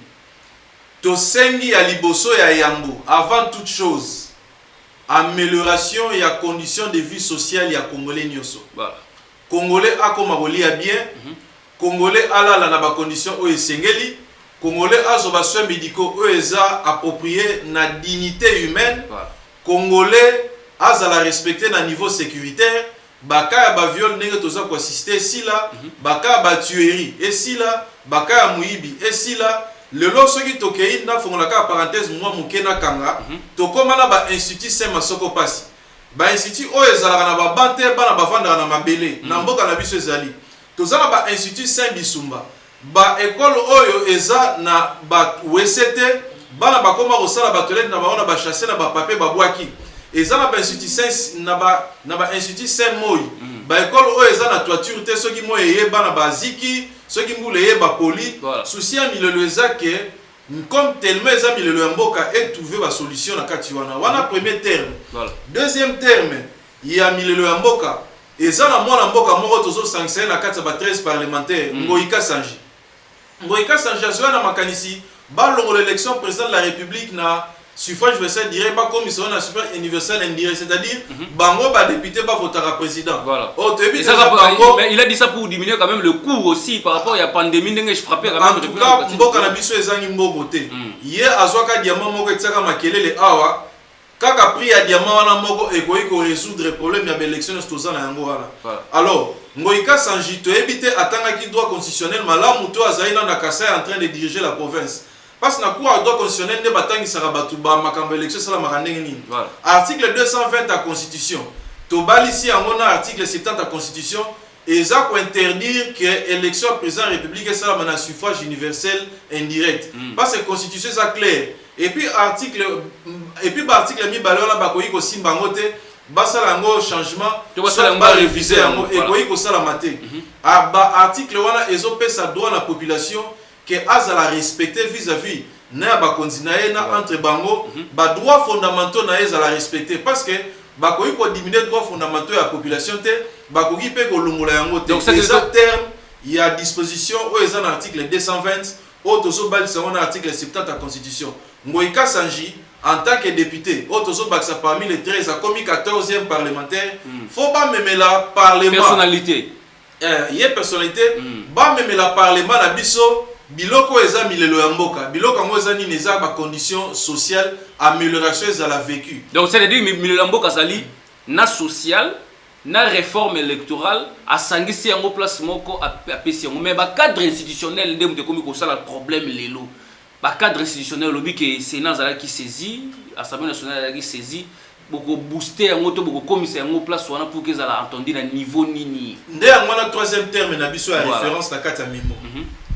to sengi ya liboso ya yambo avant toute chose amélioration ya conditions de vie sociale ya congolais nyoso. Voilà. Congolais akoma kolia bien, Congolais alala na ba conditions o esengeli, Congolais azo ba soins médicaux o eza approprié na dignité humaine. Voilà. Congolais azala respecté na niveau sécuritaire, baka ba viol ndenge toza ko assister sila, baka ba tuerie et sila, baka muibi et sila. Le lot soki tokei na fongola ka parenthèse moi mukena kanga, to komana ba institut Saint Masoko Pasi. Ba institut o ezalaka na ba bante bana bavandaka na mabele na mboka na biso ezali tozala ba institut Saint Bisumba ba école oyo eza na ba WCT bana bakoma kosala ba toilette na baona ba chasser na ba papier ba bwaki ezala ba institut Saint na ba institut Saint Moy ba école oyo eza na toiture te soki moye ye bana ba ziki soki mbule ye ba poli souci ya milelo ezake comme tellement les amis le mboka et trouver la solution na kati wana premier terme. Voilà. Deuxième terme il y a milelo ya mboka et ça na mwana mboka moko tozo sanctionner na kati ba 13 parlementaires Ngoïka Sanji azwa na makanisi ba longo l'élection président de la République na suffrage universel direct ba commission na suffrage universel indirect c'est-à-dire bango ba député ba votera président. Voilà. Mais il a dit ça pour diminuer quand même le coût aussi par rapport à la pandémie ndenge je frappais quand même. En tout cas mboka na biso ezangi mbogo te. Hier azwaka diamant moko etsaka makelele awa kaka prix ya diamant wana moko ekoyi ko résoudre problème ya élection stoza na yango wana. Alors Ngoïka Sanji to ebité atangaki droit constitutionnel malamu to azali na Kasai en train de diriger la province. Parce que na cour droit constitutionnel ne batangi sarabatu ba makambo élection sala makandenge nini. Article 220 de la constitution. To balisi yango na article 70 de la constitution et ça pour interdire que l'élection président de la République ça un suffrage universel indirect parce que la constitution c'est clair et puis article mi balona bakoyi ko simba ngote basala ngo changement soit ba réviser ngo et koyi ko sala maté article wana ezopesa droit na population que azala respecter vis-à-vis na ba konzinae na entre bango ba droits fondamentaux na ezala respecter parce que bakoyi ko diminuer droits fondamentaux ya population te bakoki pe ko lungola yango te. Donc c'est terme il y a disposition au ezan article 220 au tozo bal c'est un article 70 de la constitution. Ngoïka Sanji en tant que député au tozo baksa parmi les 13 a commis 14e parlementaire faut pas même la parlement personnalité il y a personnalité ba même la parlement na biso biloko eza milelo ya mboka biloko ngo eza ni neza ba conditions sociales amélioration za la vécu. Donc c'est à dire milelo ya mboka zali na social na réforme électorale a sangisi yango place moko a pesi yango mais ba cadre institutionnel ndem de komi ko sala problème lelo ba cadre institutionnel lobi que Sénat zala qui saisi Assemblée nationale zala qui saisi beaucoup booster yango to beaucoup commissaire yango place wana pour que ça la entendu na niveau nini nde yango na troisième terme na biso ya référence na kata memo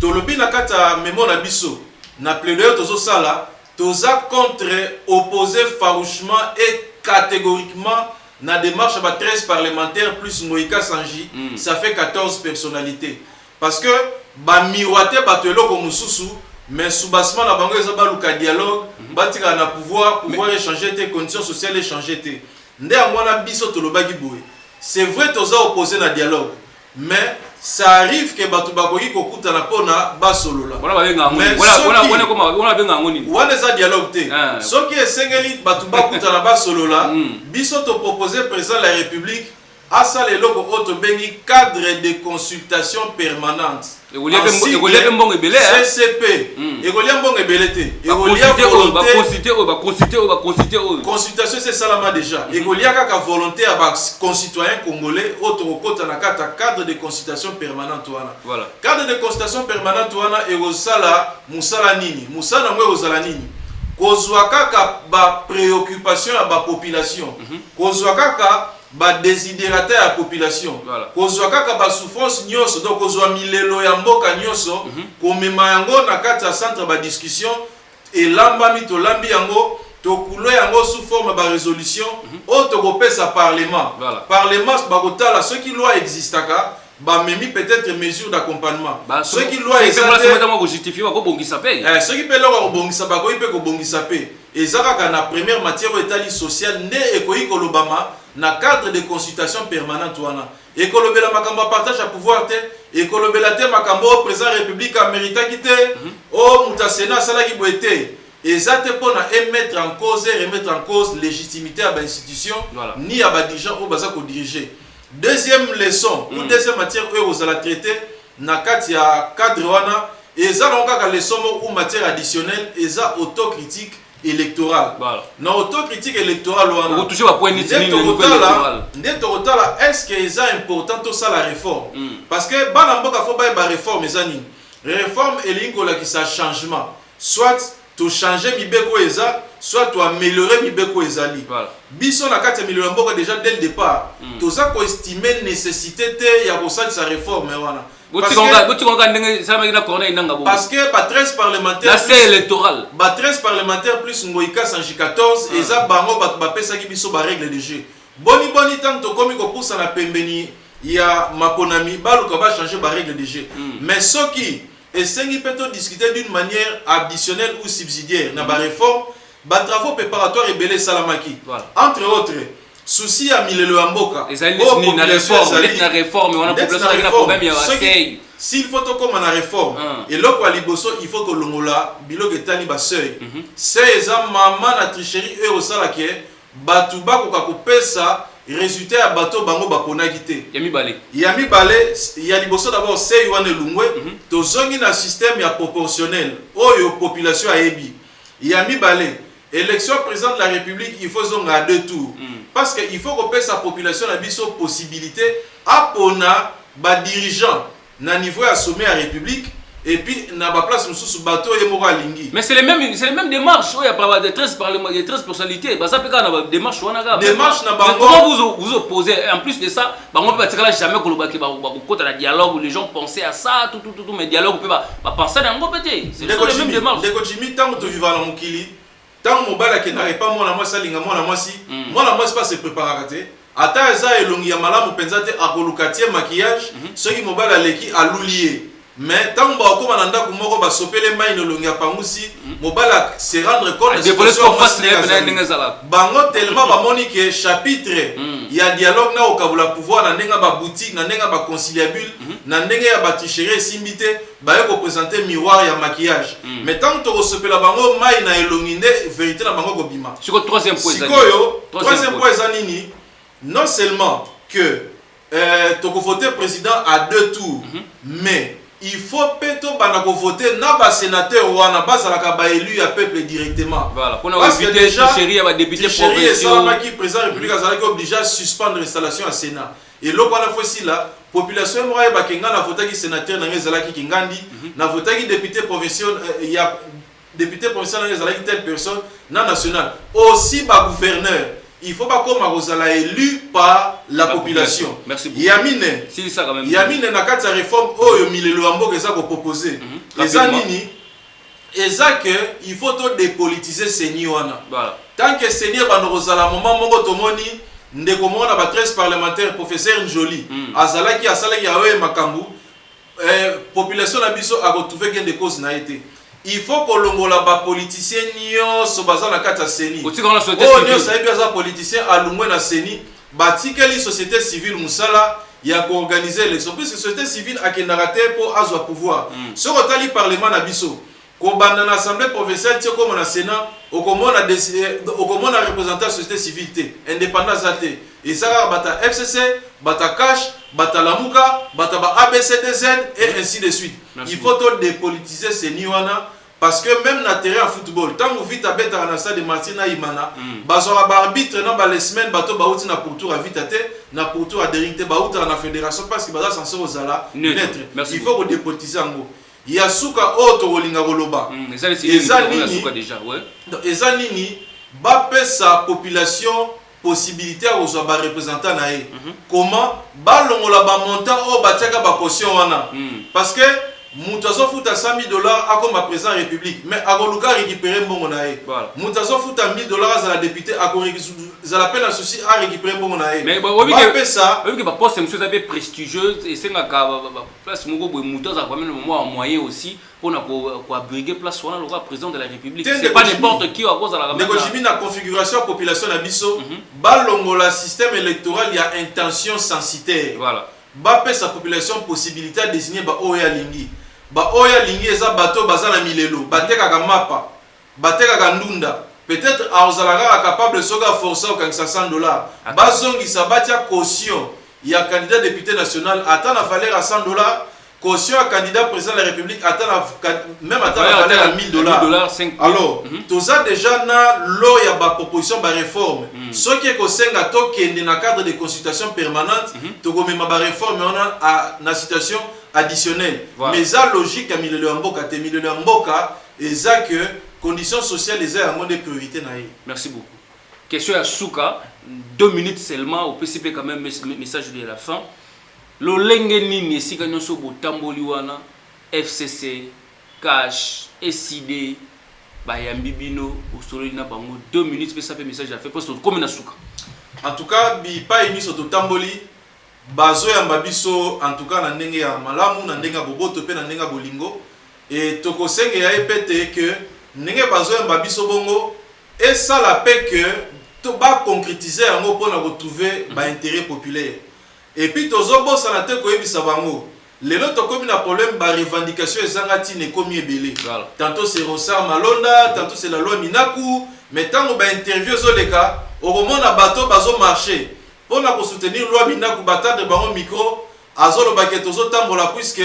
to lobi na kata memo na biso na plaidoyer tozo sala toza contre opposer farouchement et catégoriquement na démarche à 13 parlementaires plus Ngoïka Sanji, ça fait 14 personnalités. Parce que ba miroiter batelo comme mususu mais sous-bassement la bango eza baluka dialogue batika na pouvoir échanger tes conditions sociales échanger tes. Ndé amwana biso tolobaki boye. C'est vrai toza opposé na dialogue mais ça arrive que batu bakoki kokuta na pona basolola. Mais wana za dialogue te. Soki esengeli batu bakuta na basolola, biso to proposer président de la République asa le loko auto bengi cadre de consultation permanente. CCP. Egolia mbongo ebelete. Egolia consultation c'est salama déjà. Egolia kaka volonté à ba concitoyens congolais auto kota na kata cadre de consultation permanente wana. Voilà. Cadre de consultation permanente wana egosala musala nini? Musala ngwe ozala nini? Kozwa kaka ba préoccupation ya ba population. Kozwa kaka ba désidérateur ya population kozwa kaka ba souffrance nyonso donc kozwa milelo ya mboka nyonso komema yango na kati ya centre ba discussion elamba mito lambi yango tokulo yango sous forme ba résolution auto kopesa parlement parlement bakotala ce qui loi existaka ba memi peut-être mesure d'accompagnement ce qui loi existaka justifier ko bongisa pe ce qui peut leur bongisa ba ko ipe ko bongisa pe ezaka na première matière étali social ne ekoyi kolobama na cadre de consultation permanente wana ekolobela makambo partage à pouvoir te ekolobela te makambo président république américain qui te o muta sénat sala ki boete ezate pona mettre en cause et remettre en cause légitimité à l'institution ni à ba dirigeant ou baza ko diriger. Deuxième leçon ou deuxième matière aux la traiter na kati ya cadre wana eza longa ka leçon ou matière additionnelle eza autocritique électorale. Na autocritique électorale wana vous touchez pas point ni électoral. Ndetotala est-ce que eza important tout ça la réforme parce que bana mboka faut ba réforme ezani réforme elingo la qui ça changement soit to changer mibeko eza soit to améliorer mibeko ezali biso na kati améliorer mboka déjà dès le départ to ça ko estimer nécessité te ya ko sa réforme wana parce que pas 13 parlementaires c'est électoral ba 13 parlementaires plus Ngoïka Sanji 14 et ça bango ba pesa ki biso ba règle de jeu boni tant to komi ko poussa na pembeni ya maponami baluka ba changer ba règle de jeu mais ce qui et c'est peut discuter d'une manière additionnelle ou subsidiaire na ba réforme ba travaux préparatoires et belé salamaki entre autres souci à milelo ya mboka na réforme on a problème ya wasei s'il faut to comme na réforme et loko à liboso il faut que longola biloko etali ba seuil c'est eza mama na tricherie e au sala ke batuba ko ka kopesa résultat ya bato bango baponaki te ya mibale ya liboso d'abord c'est wana lungwe to zongi na système ya proportionnel oyo population ayebi ya mibale élection président de la République il faut zonga à 2 tours parce que il faut que sa population la biso possibilité à pona ba dirigeant na niveau ya sommet à République et puis na ba place mususu bato ye moko alingi. Mais c'est les mêmes démarches. Il y a pas de 13 personnalités. Bah ça peut quand na démarche wana ga. Démarche na bango. Comment vous opposez? En plus de ça, bango peut pas jamais kolobaki ba côté la dialogue où les gens pensaient à ça tout mais dialogue peut pas penser dans ngo pété. C'est les mêmes démarches. Ndeko Jimmy tant to vivre na mokili, tant mobala ke na pas moi na moi salinga moi na moi si. Moi na moi pas se préparer raté. Ata eza elongi ya malamu penza te akolukatie maquillage, soki mobala leki alulier. Mais tant que vous avez un moko ba sopele mai no longia pangusi mobala se rendre compte de situation face bango tellement ba moni que chapitre il y a dialogue na okabula pouvoir na ndenga ba boutique na ndenga ba conciliabule na ndenga ya ba t-shirt simbité ba yo présenter miroir ya maquillage mais tant que to sopela bango mai na elonginde vérité na bango ko bima siko troisième point zanini non seulement que toko voter président à 2 tours mais il faut plutôt voter na ba sénateur ou na base la ba élu à peuple directement. Voilà. Parce que déjà chéri va député provincial qui président République azalaki obligé à suspendre l'installation à Sénat. Et là quand fois si la population moya ba kenga na voter qui sénateur na ngezalaki kingandi na voter qui député provincial il y a député provincial na ngezalaki telle personne na national aussi ba gouverneur. Il faut pas comme Rosala élu par la population. Merci beaucoup. Yamine. Si ça quand même. Yamine na kati ya réforme oyo milelo ambo eza ko proposer. Eza nini? Eza que il faut to dépolitiser Seni wana. Voilà. Tant que Seni ba Rosala moment mongo tomoni ndeko mona ba 13 parlementaires professeur Njoli. Azalaki asalaki ya oyo makambu population na biso a retrouver gain de cause na été. Il faut que l'ongola ba politicien nyonso baza na kata Seni. Otika na société civile. Nyonso sabi baza politicien alungwe na Seni, batikeli société civile musala ya ko organiser l'élection. Puisque société civile akendaka te pour azwa pouvoir. Ce rotali parlement na biso, ko banda na assemblée provinciale tie comme na Sénat, okomona représentant société civile te, indépendance te. Et ça bata FCC, bata Cash, bata Lamuka, bata ba ABCDZ et ainsi de suite. Merci. Il faut dépolitiser ces niwana parce que même na terrain football, tant que vite à bête à la stade de Martina Imana, bazora ba arbitre na ba les semaines bato ba outi na pourtour à vite à te, na pourtour à déringté ba outi na fédération parce que baza censé aux neutre. Il faut dépolitiser ngo. Il y a souka auto rolinga roloba. Déjà, ouais. Eza nini ba pesa population possibilité à aux représentants naé. Comment balongola ba montant au batiaka ba caution wana. Parce que Moutazo futa $100,000 à comme président République, mais à Goluka récupérer bon naé. Moutazo futa $1,000 à la députée à ça l'appelle un souci à récupérer bon naé. Mais oui que ça, oui que pas poste monsieur d'abord prestigieuse et c'est nga place mongo boy Moutazo a quand même le moment moyen aussi pour na ko abriguer place wana le président de la République. C'est pas n'importe qui à cause de la Ndeko Jimmy na configuration population na biso, balongola système électoral il y a intention censitaire. Voilà. Ba pe sa population possibilité à désigner ba oya lingi. Ba oya lingi eza bato bazana milelo, bateka mapa, bateka ndunda. Peut-être aozalaka capable soga forcer au $100. Bazongi sabatia caution. Il y a candidat député national attend la valeur à $100. Caution à candidat président de la République attend même attend la valeur à $1,000. Alors, tout ça déjà na lo ya ba proposition ba réforme. Ce qui est ko senga to kende na cadre de consultation permanente, to ko mema ba réforme on a na situation additionnelle. Mais ça logique à milelo mboka te milelo mboka et ça que conditions sociales les a moins de priorité na. Merci beaucoup. Question à Souka, 2 minutes seulement au PCP quand même message de la fin. Lo lenge nini esika nyonso botamboli wana FCC Cash SID bayambi bino usololi na bango 2 minutes pe ça fait message à fait parce que comme na Souka. En tout cas bi pa emiso to tamboli bazo ya mbabiso en tout cas na ndenge ya malamu na ndenge boboto pe na ndenge bolingo et toko senge ya epete que ndenge bazo ya mbabiso bongo et ça la paix que to ba concrétiser yango pour na retrouver ba intérêt populaire. Et puis tozo bossa na te ko yebisa bango lelo to komi na problème ba revendication ezangati ne komi ebele. Tantôt c'est Rosar Malonda, tantôt c'est la loi Minaku, mais tant ba interview zo leka au moment na bateau bazo marcher pour na ko soutenir loi Minaku batade bango micro azolo baketo zo tambola puisque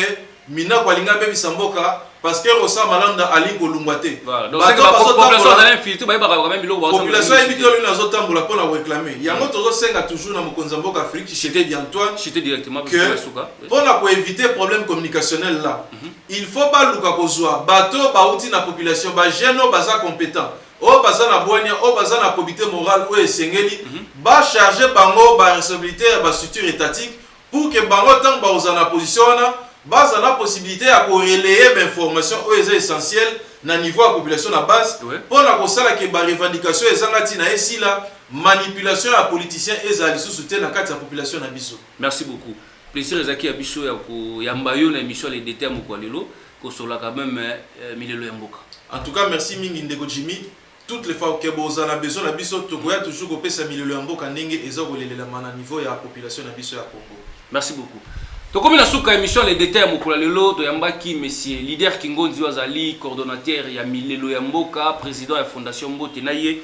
Minaku alinga pe bisamboka parce que Rosa Malanda ali kolungwate. Voilà. Donc c'est que la population a infiltré, bah quand même bilo. Population est bitolo na zotambola pour la réclamer. Yango tozo senga toujours na Mokonzamboka Afrique Tshisekedi Antoine. Chité directement pour éviter problème communicationnel là. Il faut pas luka kozwa bato bauti na population ba jeune baza compétent. O baza na boania, o baza na probité morale ou esengeli ba charger bango ba responsabilité ba structure étatique pour que bango tant ba na position na base la possibilité à relayer l'information essentielle na niveau de la population à base pour la consala que ba revendication ezangati na esi la manipulation à politiciens ezali sous soutien na carte de la population na biso. Merci beaucoup. Plaisir ezaki ya biso ya ko yamba yo na émission les détails moko lelo ko sola quand même Milelo Yamboka. En tout cas merci mingi ndeko Jimmy. Toutes les fois que vous avez besoin de biso tokoya toujours ko pesa Milelo Yamboka ndenge ezokolelela na niveau ya population na biso ya Congo. Merci beaucoup. Comme la souka émission les détails mokula lelo to yambaki monsieur leader Kingondi Wazali coordonnateur ya Milelo Yamboka président de la fondation Mbote naye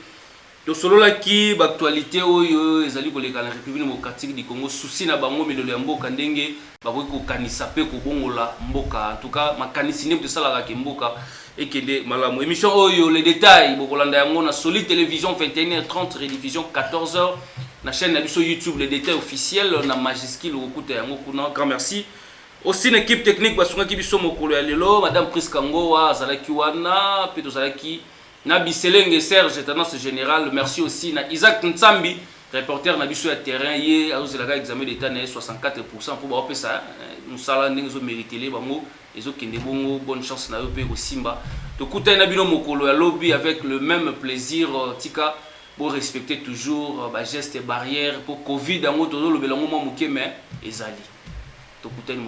to solola ki ba actualité oyo ezali koleka na République démocratique du Congo souci na bango Milelo Yamboka ndenge ba ko kanisa pe ko bongola mboka en tout cas makanisi ne de sala ka mboka ekende malamu émission oyo les détails bokolanda yango na Solid Télévision 21h30 rediffusion 14h na chaîne na biso YouTube les détails officiels na Majesky lokuta yango kuna grand merci aussi une équipe technique basunga ki biso mokolo ya lelo madame Priska Ngowa zalaki wana pe to zalaki na Biselenge Serge tendance générale merci aussi na Isaac Nsambi reporter na biso ya terrain ye azozela examen d'état na 64% pour ba pesa nous sala ndenge zo mériter les bango ezo kende bongo bonne chance na yo pe ko simba to kuta na bino mokolo ya lobby avec le même plaisir tika pour respecter toujours les gestes et barrières pour Covid, en gros, tout le monde mais ezali. Tout le monde